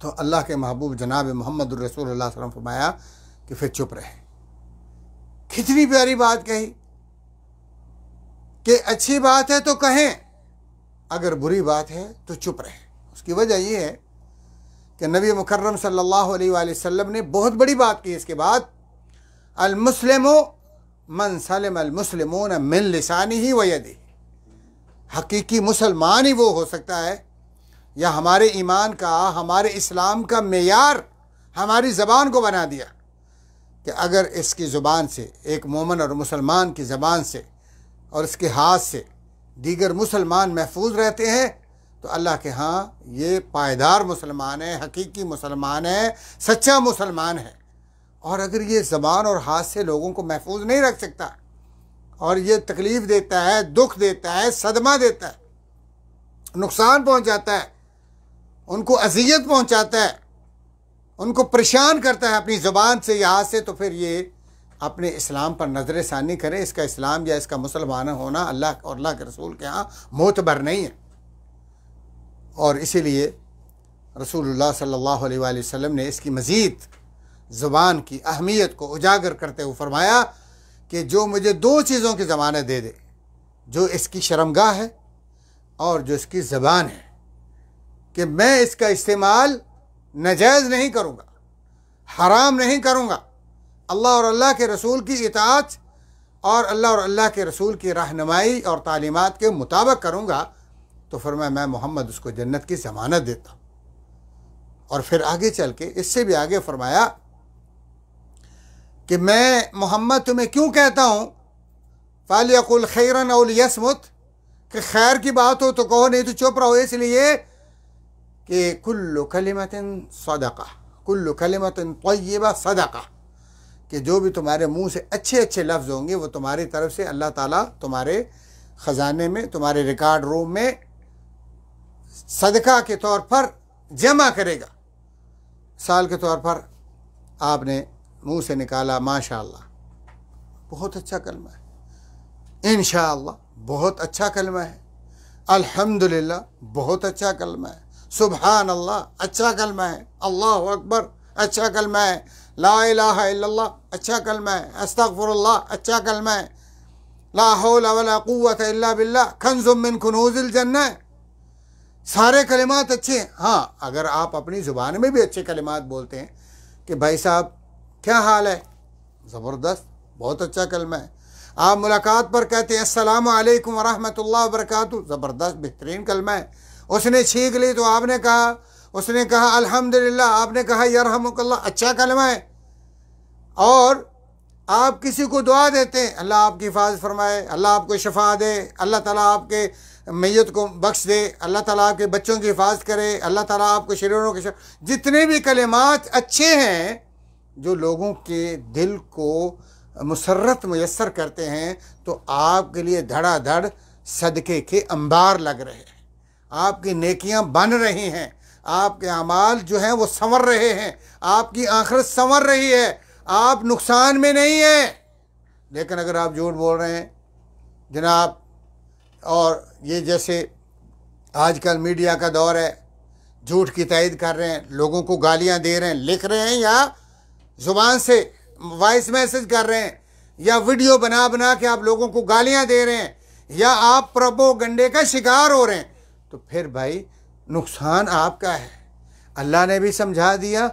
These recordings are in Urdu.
تو اللہ کے محبوب جناب محمد الرسول اللہ صلی اللہ علیہ وسلم فرمایا کہ پھر چپ رہے۔ کتنی پیاری بات کہی کہ اچھی بات ہے تو کہیں، اگر بری بات ہے تو چپ رہیں۔ اس کی وجہ یہ ہے کہ نبی مکرم صلی اللہ علیہ وآلہ وسلم نے بہت بڑی بات کی اس کے بعد، المسلم من سلم المسلمون من لسانہ و یدہ، حقیقی مسلمان ہی وہ ہو سکتا ہے، یا ہمارے ایمان کا، ہمارے اسلام کا معیار ہماری زبان کو بنا دیا کہ اگر اس کی زبان سے، ایک مومن اور مسلمان کی زبان سے اور اس کے ہاتھ سے دیگر مسلمان محفوظ رہتے ہیں تو اللہ کے ہاں یہ پائیدار مسلمان ہے، حقیقی مسلمان ہے، سچا مسلمان ہے۔ اور اگر یہ زبان اور ہاتھ سے لوگوں کو محفوظ نہیں رکھ سکتا اور یہ تکلیف دیتا ہے، دکھ دیتا ہے، صدمہ دیتا ہے، نقصان پہنچاتا ہے، ان کو اذیت پہنچاتا ہے، ان کو پریشان کرتا ہے اپنی زبان سے یا ہاتھ سے، تو پھر یہ اپنے اسلام پر نظر ثانی کرے۔ اس کا اسلام یا اس کا مسلمان ہونا اللہ اور اللہ کے رسول کے ہاں معتبر نہیں ہے۔ اور اسی لیے رسول اللہ صلی اللہ علیہ وآلہ وسلم نے اس کی مزید زبان کی اہمیت کو اجاگر کرتے ہوئے فرمایا کہ جو مجھے دو چیزوں کی ضمانت دے دے، جو اس کی شرمگاہ ہے اور جو اس کی زبان ہے، کہ میں اس کا استعمال ناجائز نہیں کروں گا، حرام نہیں کروں گا، اللہ اور اللہ کے رسول کی اطاعت اور اللہ اور اللہ کے رسول کی رہنمائی اور تعلیمات کے مطابق کروں گا، تو فرمایا میں محمد اس کو جنت کی ضمانت دیتا ہوں۔ اور پھر آگے چل کے اس سے بھی آگے فرمایا کہ میں محمد تمہیں کیوں کہتا ہوں فَلْيَقُلْ خَيْرًا أَوْ لِيَصْمُتْ، کہ خیر کی بات ہو تو کہو، نہیں تو چپ رہو، اس لیے کہ کل کلمۃ صدقہ، کل کلمۃ طیبہ صدقہ، کہ جو بھی تمہارے منہ سے اچھے اچھے لفظ ہوں گے وہ تمہاری طرف سے اللہ تعالیٰ تمہارے خزانے میں، تمہارے ریکارڈ روم میں صدقہ کے طور پر جمع کرے گا۔ مثال کے طور پر آپ نے منہ سے نکالا ماشاءاللہ، بہت اچھا کلمہ ہے، انشاءاللہ بہت اچھا کلمہ ہے، الحمدللہ بہت اچھا کلمہ ہے، سبحان اللہ اچھا کلمہ ہے، اللہ اکبر اچھا کلمہ ہے، لا الہ الا اللہ اچھا کلمہ ہے، استغفر اللہ اچھا کلمہ ہے، لا حول ولا قوت الا باللہ کنز من کنوز الجنہ، سارے کلمات اچھے ہیں۔ ہاں اگر آپ اپنی زبان میں بھی اچھے کلمات بولتے ہیں کہ بھائی صاحب کیا حال ہے، زبردست بہت اچھا کلمہ ہے۔ آپ ملاقات پر کہتے ہیں السلام علیکم ورحمۃ اللہ وبرکاتہ، زبردست بہترین کلمہ ہے۔ اس نے چھینک لی تو آپ نے کہا، اس نے کہا الحمدللہ، آپ نے کہا یرحمک اللہ، اچھا کلمہ ہے۔ اور آپ کسی کو دعا دیتے ہیں اللہ آپ کی حفاظت فرمائے، اللہ آپ کو شفا دے، اللہ تعالیٰ آپ کے میت کو بخش دے، اللہ تعالیٰ آپ کے بچوں کی حفاظت کرے، اللہ تعالیٰ آپ کو شریروں کے جتنے بھی کلمات اچھے ہیں جو لوگوں کے دل کو مسرت میسر کرتے ہیں، تو آپ کے لیے دھڑا دھڑ صدقے کے انبار لگ رہے ہیں، آپ کی نیکیاں بن رہی ہیں، آپ کے اعمال جو ہیں وہ سنور رہے ہیں، آپ کی آخرت سنور رہی ہے، آپ نقصان میں نہیں ہیں۔ لیکن اگر آپ جھوٹ بول رہے ہیں جناب، اور یہ جیسے آج کل میڈیا کا دور ہے، جھوٹ کی تائید کر رہے ہیں، لوگوں کو گالیاں دے رہے ہیں، لکھ رہے ہیں یا زبان سے وائس میسج کر رہے ہیں، یا ویڈیو بنا بنا کے آپ لوگوں کو گالیاں دے رہے ہیں، یا آپ پروپیگنڈے کا شکار ہو رہے ہیں، تو پھر بھائی نقصان آپ کا ہے۔ اللہ نے بھی سمجھا دیا،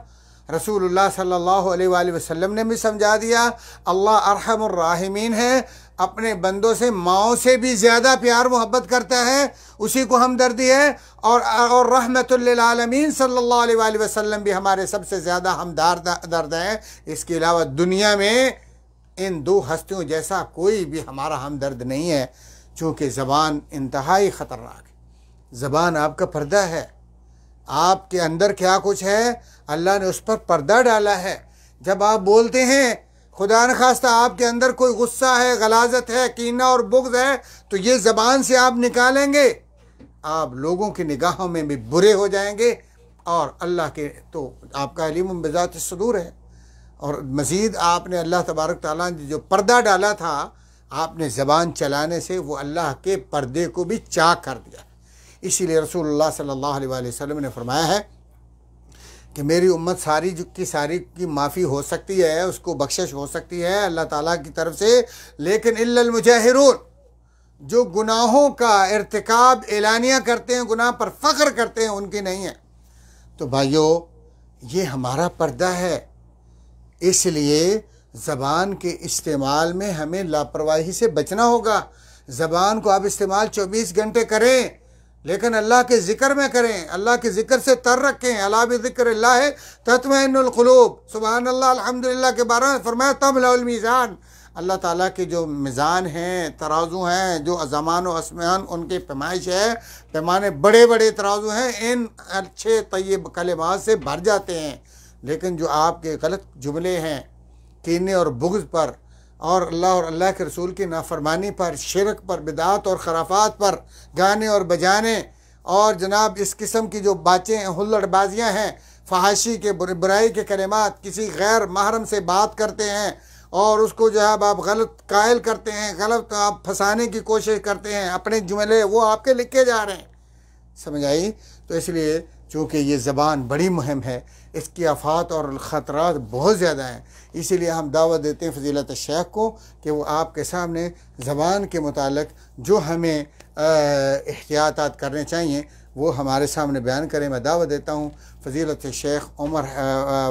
رسول اللہ صلی اللہ علیہ وآلہ وسلم نے بھی سمجھا دیا، اللہ ارحم الراحمین ہے، اپنے بندوں سے ماؤں سے بھی زیادہ پیار محبت کرتا ہے، اسی کو ہمدردی ہے، اور رحمت للعالمین صلی اللہ علیہ وآلہ وسلم بھی ہمارے سب سے زیادہ ہمدرد ہیں۔ اس کے علاوہ دنیا میں ان دو ہستیوں جیسا کوئی بھی ہمارا ہمدرد نہیں ہے، چونکہ زبان انتہائی خطرناک ہے۔ زبان آپ کا پردہ ہے، آپ کے اندر کیا کچھ ہے اللہ نے اس پر پردہ ڈالا ہے۔ جب آپ بولتے ہیں، خدا نخواستہ آپ کے اندر کوئی غصہ ہے، غلاظت ہے، کینہ اور بغض ہے، تو یہ زبان سے آپ نکالیں گے، آپ لوگوں کی نگاہوں میں بھی برے ہو جائیں گے، اور اللہ کے تو آپ کا علم بذات الصدور ہے۔ اور مزید آپ نے اللہ تبارک تعالیٰ نے جو پردہ ڈالا تھا آپ نے زبان چلانے سے، وہ اللہ کے پردے کو بھی چاک کر دیا۔ اسی لیے رسول اللہ صلی اللہ علیہ وآلہ وسلم نے فرمایا ہے کہ میری امت ساری کی ساری کی معافی ہو سکتی ہے، اس کو بخشش ہو سکتی ہے اللہ تعالیٰ کی طرف سے، لیکن الا المجاہرون، جو گناہوں کا ارتکاب اعلانیہ کرتے ہیں، گناہ پر فخر کرتے ہیں، ان کی نہیں ہے۔ تو بھائیو، یہ ہمارا پردہ ہے، اس لیے زبان کے استعمال میں ہمیں لاپرواہی سے بچنا ہوگا۔ زبان کو آپ استعمال 24 گھنٹے کریں، لیکن اللہ کے ذکر میں کریں، اللہ کے ذکر سے تر رکھیں۔ الا بذکر اللہ تطمئن القلوب، سبحان اللہ الحمدللہ کے بارے میں فرمایا تملأ المیزان۔ اللہ تعالیٰ کے جو میزان ہیں، ترازو ہیں، جو زمان و اسمان ان کی پیمائش ہے، پیمانے بڑے بڑے ترازو ہیں، ان اچھے طیب کلمات سے بھر جاتے ہیں۔ لیکن جو آپ کے غلط جملے ہیں، کینے اور بغض پر، اور اللہ اور اللہ کے رسول کی نافرمانی پر، شرک پر، بدعات اور خرافات پر، گانے اور بجانے، اور جناب اس قسم کی جو باتیں ہلڑ بازیاں ہیں، فحاشی کے، برائی کے کلمات، کسی غیر محرم سے بات کرتے ہیں اور اس کو جو ہے آپ غلط قائل کرتے ہیں، غلط آپ پھنسانے کی کوشش کرتے ہیں، اپنے جملے وہ آپ کے لکھے جا رہے ہیں، سمجھ آئی؟ تو اس لیے چونکہ یہ زبان بڑی مہم ہے، اس کی آفات اور خطرات بہت زیادہ ہیں، اسی لیے ہم دعوت دیتے ہیں فضیلت الشیخ کو کہ وہ آپ کے سامنے زبان کے متعلق جو ہمیں احتیاطات کرنے چاہیے وہ ہمارے سامنے بیان کریں۔ میں دعوت دیتا ہوں فضیلت الشیخ عمر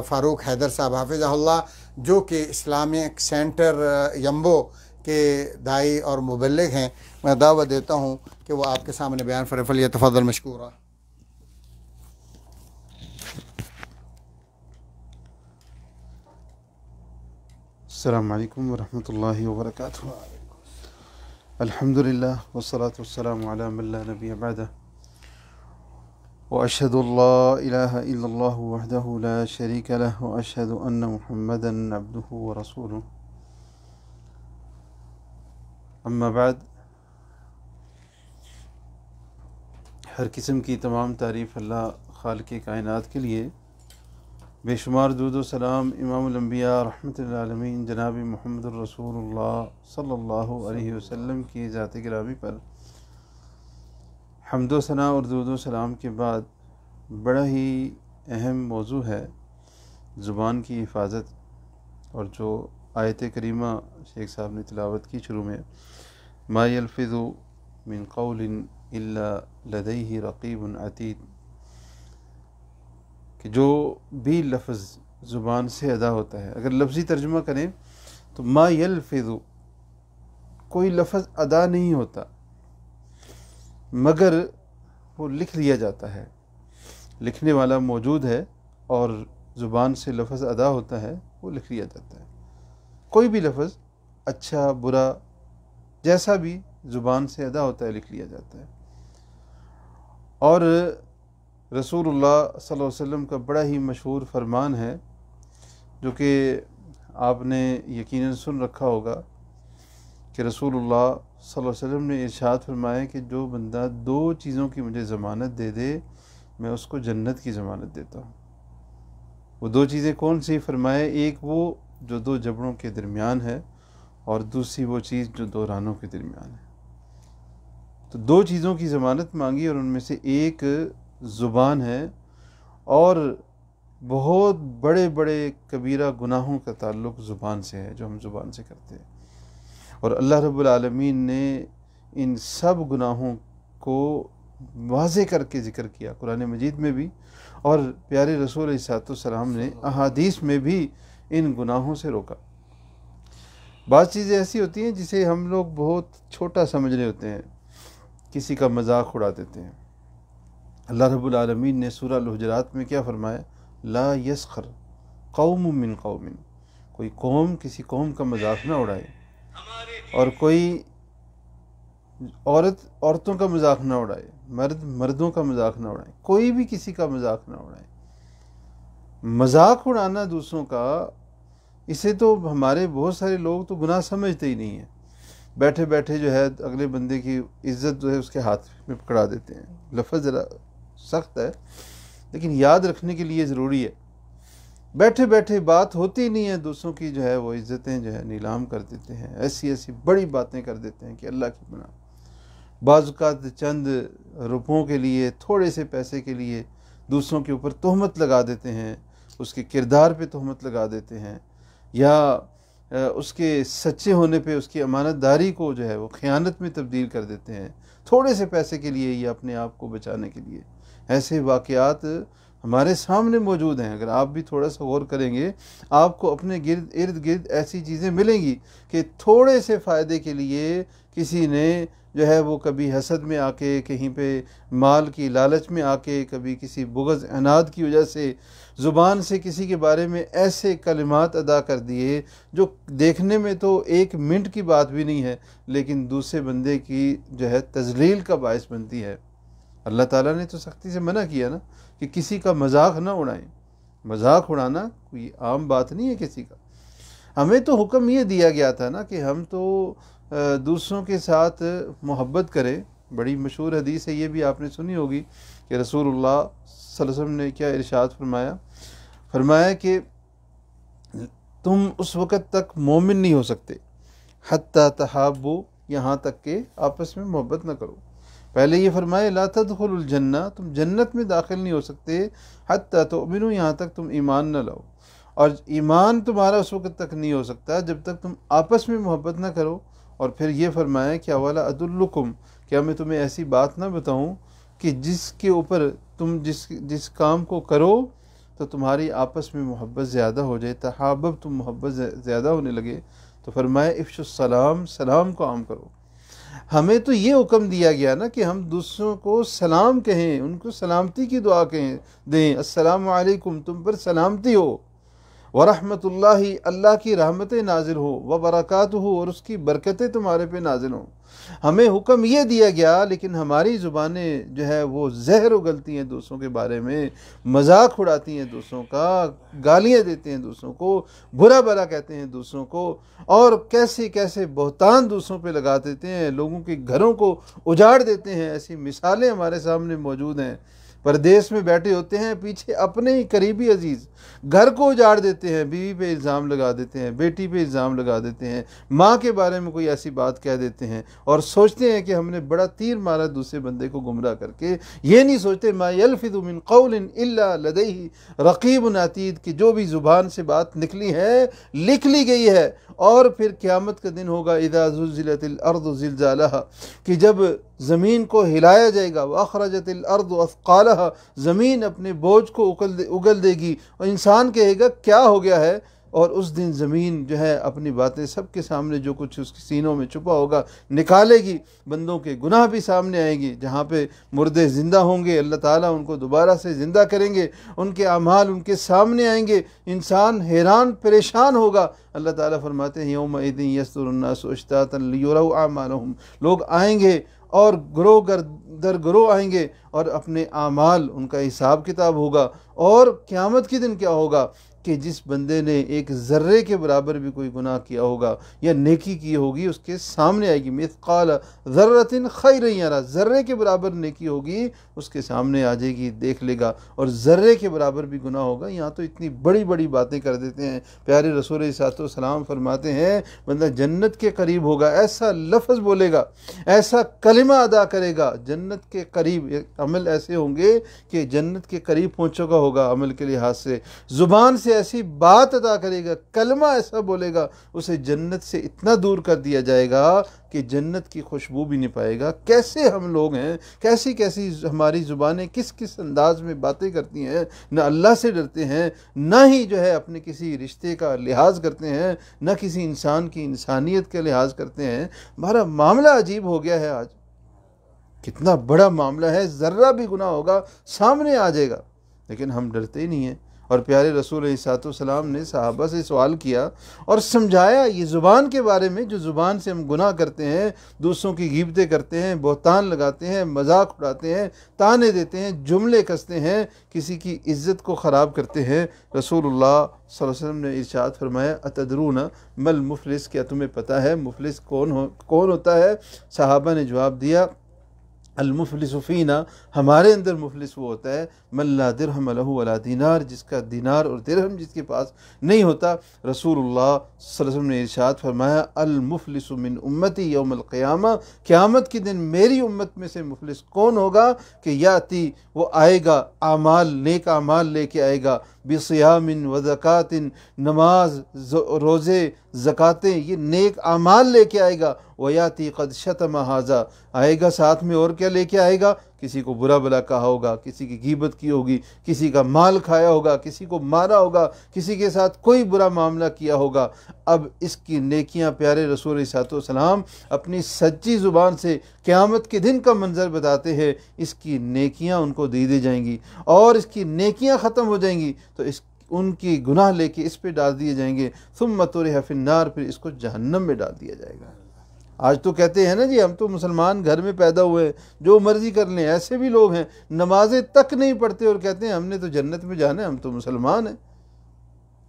فاروق حیدر صاحب حافظہ اللہ، جو کہ اسلامک سینٹر یمبو کے داعی اور مبلغ ہیں، میں دعوت دیتا ہوں کہ وہ آپ کے سامنے بیان فرمائیں۔ فلیتفضل مشکورا۔ السلام علیکم ورحمۃ اللہ وبرکاتہ۔ الحمدللہ والصلاة والسلام علی من لا نبی بعدہ، واشہد ان لا الہ الا اللہ وحدہ لا شریک لہ، واشہد ان محمدا عبدہ ورسولہ۔ اما بعد، ہر قسم کی تمام تعریف اللہ خالق کائنات کے لیے، بے شمار درود و سلام امام الانبیاء رحمۃ للعالمین جناب محمد الرسول اللہ صلی اللہ علیہ وسلم کی ذات گرامی پر۔ حمد و ثنا اور درود و سلام کے بعد بڑا ہی اہم موضوع ہے زبان کی حفاظت، اور جو آیت کریمہ شیخ صاحب نے تلاوت کی شروع میں، ما یلفظ من قول الا لدیہ رقیب عتید، کہ جو بھی لفظ زبان سے ادا ہوتا ہے، اگر لفظی ترجمہ کریں تو ما یلفظ، کوئی لفظ ادا نہیں ہوتا مگر وہ لکھ لیا جاتا ہے، لکھنے والا موجود ہے، اور زبان سے لفظ ادا ہوتا ہے، وہ لکھ لیا جاتا ہے۔ کوئی بھی لفظ اچھا برا جیسا بھی زبان سے ادا ہوتا ہے، لکھ لیا جاتا ہے۔ اور رسول اللہ صلی اللہ علیہ وسلم کا بڑا ہی مشہور فرمان ہے، جو کہ آپ نے یقیناً سن رکھا ہوگا، کہ رسول اللہ صلی اللہ علیہ وسلم نے ارشاد فرمایا کہ جو بندہ 2 چیزوں کی مجھے ضمانت دے دے، میں اس کو جنت کی ضمانت دیتا ہوں۔ وہ 2 چیزیں کون سی فرمائے؟ ایک وہ جو 2 جبڑوں کے درمیان ہے، اور دوسری وہ چیز جو 2 رانوں کے درمیان ہے۔ تو 2 چیزوں کی ضمانت مانگی، اور ان میں سے ایک زبان ہے، اور بہت بڑے بڑے کبیرہ گناہوں کا تعلق زبان سے ہے، جو ہم زبان سے کرتے ہیں۔ اور اللہ رب العالمین نے ان سب گناہوں کو واضح کر کے ذکر کیا قرآن مجید میں بھی، اور پیارے رسول علیہ السلام نے احادیث میں بھی ان گناہوں سے روکا۔ بعض چیزیں ایسی ہوتی ہیں جسے ہم لوگ بہت چھوٹا سمجھ رہے ہوتے ہیں، کسی کا مذاق اڑا دیتے ہیں۔ اللہ رب العالمین نے سورہ الحجرات میں کیا فرمایا؟ لا یسخر قوم من قوم، کوئی قوم کسی قوم کا مذاق نہ اڑائے، اور کوئی عورتوں کا مذاق نہ اڑائے، مردوں کا مذاق نہ اڑائے، کوئی بھی کسی کا مذاق نہ اڑائے۔ مذاق اڑانا دوسروں کا، اسے تو ہمارے بہت سارے لوگ تو گناہ سمجھتے ہی نہیں ہیں، بیٹھے بیٹھے جو ہے اگلے بندے کی عزت جو ہے اس کے ہاتھ میں پکڑا دیتے ہیں۔ لفظ ذرا سخت ہے لیکن یاد رکھنے کے لیے ضروری ہے۔ بیٹھے بیٹھے بات ہوتی نہیں ہے، دوسروں کی جو ہے وہ عزتیں جو ہے نیلام کر دیتے ہیں، ایسی ایسی بڑی باتیں کر دیتے ہیں کہ اللہ کی پناہ۔ بعض اوقات چند روپوں کے لیے، تھوڑے سے پیسے کے لیے دوسروں کے اوپر تہمت لگا دیتے ہیں، اس کے کردار پہ تہمت لگا دیتے ہیں، یا اس کے سچے ہونے پہ اس کی امانت داری کو جو ہے وہ خیانت میں تبدیل کر دیتے ہیں، تھوڑے سے پیسے کے لیے یا اپنے آپ کو بچانے کے لیے۔ ایسے واقعات ہمارے سامنے موجود ہیں۔ اگر آپ بھی تھوڑا سا غور کریں گے، آپ کو اپنے ارد گرد ایسی چیزیں ملیں گی کہ تھوڑے سے فائدے کے لیے کسی نے جو ہے وہ کبھی حسد میں آ کے، کہیں پہ مال کی لالچ میں آ کے، کبھی کسی بغض عناد کی وجہ سے زبان سے کسی کے بارے میں ایسے کلمات ادا کر دیے جو دیکھنے میں تو 1 منٹ کی بات بھی نہیں ہے، لیکن دوسرے بندے کی جو ہے تذلیل کا باعث بنتی ہے۔ اللہ تعالیٰ نے تو سختی سے منع کیا نا کہ کسی کا مذاق نہ اڑائیں۔ مذاق اڑانا کوئی عام بات نہیں ہے کسی کا۔ ہمیں تو حکم یہ دیا گیا تھا نا کہ ہم تو دوسروں کے ساتھ محبت کریں۔ بڑی مشہور حدیث ہے، یہ بھی آپ نے سنی ہوگی کہ رسول اللہ صلی اللہ علیہ وسلم نے کیا ارشاد فرمایا کہ تم اس وقت تک مومن نہیں ہو سکتے حتی تحابو، یہاں تک کہ آپس میں محبت نہ کرو۔ پہلے یہ فرمایا لا تدخلوا الجنہ، تم جنت میں داخل نہیں ہو سکتے حتی تؤمنوا، یہاں تک تم ایمان نہ لاؤ، اور ایمان تمہارا اس وقت تک نہیں ہو سکتا جب تک تم آپس میں محبت نہ کرو۔ اور پھر یہ فرمایا کہ اولا ادلکم، کیا میں تمہیں ایسی بات نہ بتاؤں کہ جس کے اوپر تم جس کام کو کرو تو تمہاری آپس میں محبت زیادہ ہو جائے، تحابب، تم محبت زیادہ ہونے لگے۔ تو فرمایا افشوا السلام، سلام کو عام کرو۔ ہمیں تو یہ حکم دیا گیا نا کہ ہم دوسروں کو سلام کہیں، ان کو سلامتی کی دعا کہیں دیں، السلام علیکم، تم پر سلامتی ہو، ورحمۃ اللہ، اللہ کی رحمتیں نازل ہو، وبرکاتہ، اور اس کی برکتیں تمہارے پہ نازل ہوں۔ ہمیں حکم یہ دیا گیا، لیکن ہماری زبانیں جو ہے وہ زہر اگلتی ہیں دوسروں کے بارے میں، مذاق اڑاتی ہیں دوسروں کا، گالیاں دیتے ہیں دوسروں کو، برا بھلا کہتے ہیں دوسروں کو، اور کیسے کیسے بہتان دوسروں پہ لگا دیتے ہیں، لوگوں کے گھروں کو اجاڑ دیتے ہیں۔ ایسی مثالیں ہمارے سامنے موجود ہیں۔ پردیس میں بیٹھے ہوتے ہیں، پیچھے اپنے ہی قریبی عزیز گھر کو اجاڑ دیتے ہیں، بیوی پہ الزام لگا دیتے ہیں، بیٹی پہ الزام لگا دیتے ہیں، ماں کے بارے میں کوئی ایسی بات کہہ دیتے ہیں، اور سوچتے ہیں کہ ہم نے بڑا تیر مارا دوسرے بندے کو گمراہ کر کے۔ یہ نہیں سوچتے ما یلفظ من قول الا لدیہ رقیب عتید، کہ جو بھی زبان سے بات نکلی ہے لکھ لی گئی ہے۔ اور پھر قیامت کا دن ہوگا اذا زلزلت الارض زلزالہا، کہ جب زمین کو ہلایا جائے گا، واخرجت الارض اثقالہا، زمین اپنے بوجھ کو اگل دے گی، اور انسان کہے گا کیا ہو گیا ہے، اور اس دن زمین جو ہے اپنی باتیں سب کے سامنے، جو کچھ اس کے سینوں میں چھپا ہوگا نکالے گی، بندوں کے گناہ بھی سامنے آئیں گے، جہاں پہ مردے زندہ ہوں گے اللہ تعالیٰ ان کو دوبارہ سے زندہ کریں گے، ان کے اعمال ان کے سامنے آئیں گے، انسان حیران پریشان ہوگا۔ اللہ تعالیٰ فرماتے ہیں یومئذ یصدر الناس اشتاتا لیروا اعمالهم، لوگ آئیں گے اور گروہ در گروہ آئیں گے، اور اپنے اعمال ان کا حساب کتاب ہوگا۔ اور قیامت کے دن کیا ہوگا کہ جس بندے نے ایک ذرے کے برابر بھی کوئی گناہ کیا ہوگا یا نیکی کی ہوگی، اس کے سامنے آئے گی، مثقال ذرۃ خیر یرا، ذرے کے برابر نیکی ہوگی اس کے سامنے آ جائے گی، دیکھ لے گا، اور ذرے کے برابر بھی گناہ ہوگا۔ یہاں تو اتنی بڑی بڑی باتیں کر دیتے ہیں۔ پیارے رسول صلی اللہ علیہ وسلم فرماتے ہیں بندہ جنت کے قریب ہوگا، ایسا لفظ بولے گا، ایسا کلمہ ادا کرے گا، جنت کے قریب، عمل ایسے ہوں گے کہ جنت کے قریب پہنچ چکا ہوگا عمل کے لحاظ سے، زبان سے ایسی بات ادا کرے گا، کلمہ ایسا بولے گا، اسے جنت سے اتنا دور کر دیا جائے گا کہ جنت کی خوشبو بھی نہیں پائے گا۔ کیسے ہم لوگ ہیں، کیسی کیسی ہماری زبانیں کس کس انداز میں باتیں کرتی ہیں، نہ اللہ سے ڈرتے ہیں، نہ ہی جو ہے اپنے کسی رشتے کا لحاظ کرتے ہیں، نہ کسی انسان کی انسانیت کا لحاظ کرتے ہیں۔ ہمارا معاملہ عجیب ہو گیا ہے آج، کتنا بڑا معاملہ ہے، ذرہ بھی گناہ ہوگا سامنے آ جائے گا، لیکن ہم ڈرتے ہی نہیں ہیں۔ اور پیارے رسول علیہ السلام نے صحابہ سے سوال کیا اور سمجھایا یہ زبان کے بارے میں، جو زبان سے ہم گناہ کرتے ہیں، دوسروں کی غیبتیں کرتے ہیں، بہتان لگاتے ہیں، مذاق اڑاتے ہیں، تانے دیتے ہیں، جملے کستے ہیں، کسی کی عزت کو خراب کرتے ہیں۔ رسول اللہ صلی اللہ علیہ وسلم نے ارشاد فرمایا اتدرون ما المفلس، کیا تمہیں پتہ ہے مفلس کون ہوتا ہے؟ صحابہ نے جواب دیا المفلس فینا، ہمارے اندر مفلس وہ ہوتا ہے من لا درہم لہ ولا دینار، جس کا دینار اور درہم جس کے پاس نہیں ہوتا۔ رسول اللہ صلی اللہ علیہ وسلم نے ارشاد فرمایا المفلس من امتی یوم القیامہ، قیامت کے دن میری امت میں سے مفلس کون ہوگا کہ یاتی، وہ آئے گا اعمال، نیک اعمال لے کے آئے گا، بصیام و زکوٰۃ، نماز، روزے، زکاتیں، یہ نیک اعمال لے کے آئے گا، ویاتی قد شتم ھذا، آئے گا ساتھ میں اور کیا لے کے آئے گا، کسی کو برا بلا کہا ہوگا، کسی کی غیبت کی ہوگی، کسی کا مال کھایا ہوگا، کسی کو مارا ہوگا، کسی کے ساتھ کوئی برا معاملہ کیا ہوگا۔ اب اس کی نیکیاں پیارے رسول علیہ الصلوۃ والسلام اپنی سچی زبان سے قیامت کے دن کا منظر بتاتے ہیں، اس کی نیکیاں ان کو دی جائیں گی، اور اس کی نیکیاں ختم ہو جائیں گی تو ان کی گناہ لے کے اس پہ ڈال دیے جائیں گے، ثم طرح فی النار، پھر اس کو جہنم میں ڈال دیا جائے گا۔ آج تو کہتے ہیں نا جی ہم تو مسلمان گھر میں پیدا ہوئے، جو مرضی کر لیں، ایسے بھی لوگ ہیں نمازیں تک نہیں پڑھتے اور کہتے ہیں ہم نے تو جنت میں جانا ہے، ہم تو مسلمان ہیں۔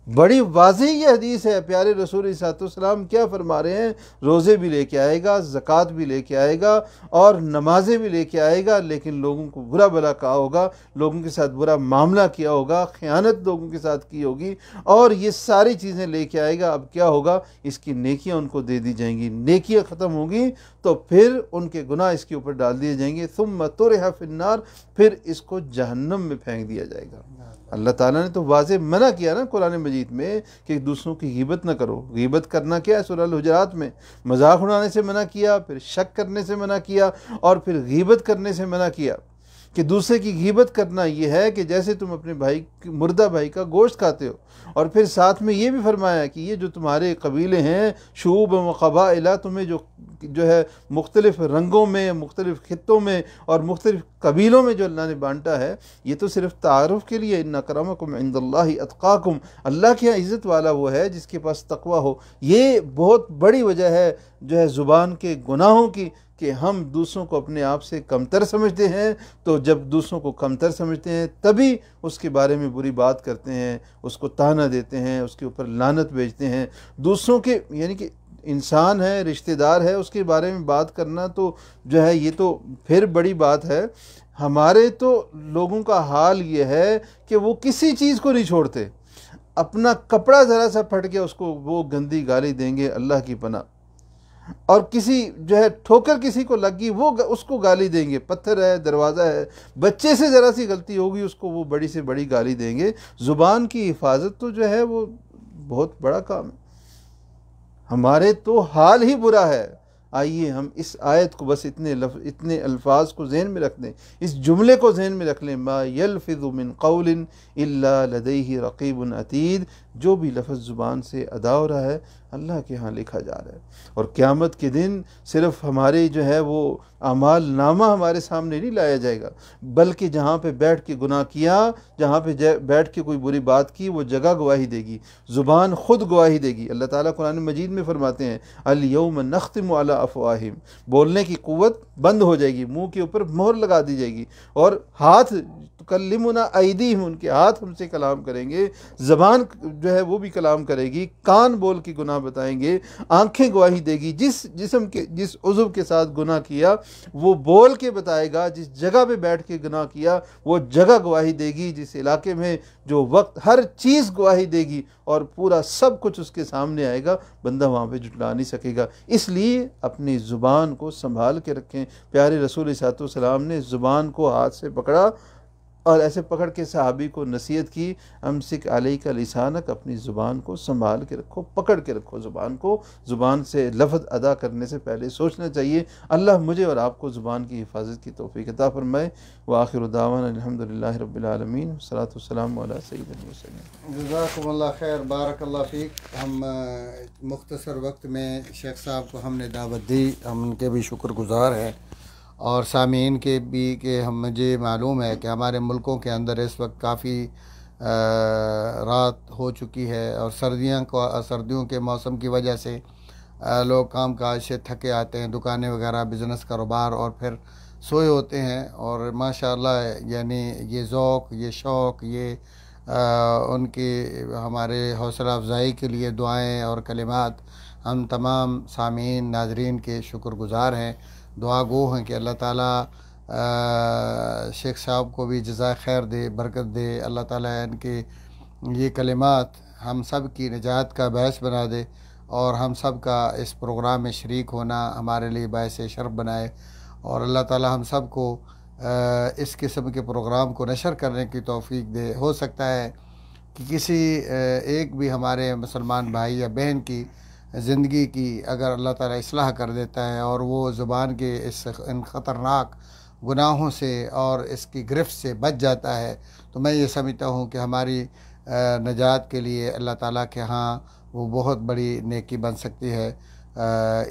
بڑی واضح یہ حدیث ہے، پیارے رسول صلی اللہ علیہ وسلم کیا فرما رہے ہیں، روزے بھی لے کے آئے گا، زکوٰۃ بھی لے کے آئے گا اور نمازیں بھی لے کے آئے گا، لیکن لوگوں کو برا بلا کہا ہوگا، لوگوں کے ساتھ برا معاملہ کیا ہوگا، خیانت لوگوں کے ساتھ کی ہوگی، اور یہ ساری چیزیں لے کے آئے گا۔ اب کیا ہوگا، اس کی نیکیاں ان کو دے دی جائیں گی، نیکیاں ختم ہوگی تو پھر ان کے گناہ اس کے اوپر ڈال دیے جائیں گے، ثم طرح فی النار، پھر اس کو جہنم میں پھینک دیا جائے گا۔ اللہ تعالیٰ نے تو واضح منع کیا نا قرآن مجید میں کہ دوسروں کی غیبت نہ کرو۔ غیبت کرنا کیا ہے، سورہ الحجرات میں مذاق اڑانے سے منع کیا، پھر شک کرنے سے منع کیا، اور پھر غیبت کرنے سے منع کیا کہ دوسرے کی غیبت کرنا یہ ہے کہ جیسے تم اپنے مردہ بھائی کا گوشت کھاتے ہو، اور پھر ساتھ میں یہ بھی فرمایا کہ یہ جو تمہارے قبیلے ہیں، شعوب و قبائل، تمہیں جو ہے مختلف رنگوں میں، مختلف خطوں میں اور مختلف قبیلوں میں جو اللہ نے بانٹا ہے، یہ تو صرف تعارف کے لیے، ان اکرمکم عند اللہ اتقاکم، اللہ کی عزت والا وہ ہے جس کے پاس تقوی ہو۔ یہ بہت بڑی وجہ ہے جو ہے زبان کے گناہوں کی، کہ ہم دوسروں کو اپنے آپ سے کمتر سمجھتے ہیں، تو جب دوسروں کو کمتر سمجھتے ہیں تبھی اس کے بارے میں بری بات کرتے ہیں، اس کو طعنہ دیتے ہیں، اس کے اوپر لعنت بھیجتے ہیں۔ دوسروں کے یعنی کہ انسان ہے، رشتہ دار ہے، اس کے بارے میں بات کرنا تو جو ہے یہ تو پھر بڑی بات ہے۔ ہمارے تو لوگوں کا حال یہ ہے کہ وہ کسی چیز کو نہیں چھوڑتے، اپنا کپڑا ذرا سا پھٹ کے اس کو وہ گندی گالی دیں گے، اللہ کی پناہ، اور کسی جو ہے ٹھوکر کسی کو لگ گئی وہ اس کو گالی دیں گے، پتھر ہے، دروازہ ہے، بچے سے ذرا سی غلطی ہوگی اس کو وہ بڑی سے بڑی گالی دیں گے۔ زبان کی حفاظت تو جو ہے وہ بہت بڑا کام ہے، ہمارے تو حال ہی برا ہے۔ آئیے ہم اس آیت کو بس اتنے الفاظ کو ذہن میں رکھ دیں، اس جملے کو ذہن میں رکھ لیں، ما یلفظ من قول الا لدیہ رقیب عتید، جو بھی لفظ زبان سے ادا ہو رہا ہے اللہ کے ہاں لکھا جا رہا ہے۔ اور قیامت کے دن صرف ہمارے جو ہے وہ اعمال نامہ ہمارے سامنے نہیں لایا جائے گا، بلکہ جہاں پہ بیٹھ کے گناہ کیا، جہاں پہ بیٹھ کے کوئی بری بات کی، وہ جگہ گواہی دے گی، زبان خود گواہی دے گی۔ اللہ تعالیٰ قرآن مجید میں فرماتے ہیں الیوم نختم علی افواہہم، بولنے کی قوت بند ہو جائے گی، منہ کے اوپر مہر لگا دی جائے گی، اور ہاتھ تکلمنا ایدیہم، ان کے ہاتھ ہم سے کلام کریں گے، زبان جو ہے وہ بھی کلام کرے گی، کان بول کے گناہ بتائیں گے، آنکھیں گواہی دے گی، جس عضو کے ساتھ گناہ کیا وہ بول کے بتائے گا، جس جگہ پہ بیٹھ کے گناہ کیا وہ جگہ گواہی دے گی، جس علاقے میں جو وقت، ہر چیز گواہی دے گی، اور پورا سب کچھ اس کے سامنے آئے گا، بندہ وہاں پہ جھٹلا نہیں سکے گا۔ اس لیے اپنی زبان کو سنبھال کے رکھیں۔ پیارے رسول صلی اللہ علیہ وسلم نے زبان کو ہاتھ سے پکڑا اور ایسے پکڑ کے صحابی کو نصیحت کی، امسک علیک لسانک، اپنی زبان کو سنبھال کے رکھو، پکڑ کے رکھو زبان کو۔ زبان سے لفظ ادا کرنے سے پہلے سوچنا چاہیے۔ اللہ مجھے اور آپ کو زبان کی حفاظت کی توفیق عطا فرمائے۔ وآخر دعوانا الحمدللہ رب العالمین، والصلاۃ والسلام علی سید المرسلین۔ جزاکم اللہ خیر، بارک اللہ فیک۔ ہم مختصر وقت میں شیخ صاحب کو ہم نے دعوت دی، ہم ان کے بھی شکر گزار ہیں، اور سامعین کے بھی، کہ مجھے معلوم ہے کہ ہمارے ملکوں کے اندر اس وقت کافی رات ہو چکی ہے، اور سردیوں کے موسم کی وجہ سے لوگ کام کاج سے تھکے آتے ہیں، دکانیں وغیرہ، بزنس کاروبار، اور پھر سوئے ہوتے ہیں، اور ماشاءاللہ یعنی یہ ذوق، یہ شوق، یہ ان کی ہمارے حوصلہ افزائی کے لیے دعائیں اور کلمات ہم تمام سامعین، ناظرین کے شکر گزار ہیں، دعا گو ہیں کہ اللہ تعالیٰ شیخ صاحب کو بھی جزائے خیر دے، برکت دے، اللہ تعالیٰ ان کے یہ کلمات ہم سب کی نجات کا باعث بنا دے، اور ہم سب کا اس پروگرام میں شریک ہونا ہمارے لیے باعث شرف بنائے، اور اللہ تعالیٰ ہم سب کو اس قسم کے پروگرام کو نشر کرنے کی توفیق دے۔ ہو سکتا ہے کہ کسی ایک بھی ہمارے مسلمان بھائی یا بہن کی زندگی کی اگر اللہ تعالیٰ اصلاح کر دیتا ہے اور وہ زبان کے ان خطرناک گناہوں سے اور اس کی گرفت سے بچ جاتا ہے، تو میں یہ سمجھتا ہوں کہ ہماری نجات کے لیے اللہ تعالیٰ کے ہاں وہ بہت بڑی نیکی بن سکتی ہے۔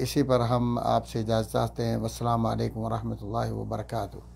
اسی پر ہم آپ سے اجازت چاہتے ہیں۔ والسلام علیکم ورحمۃ اللہ وبرکاتہ۔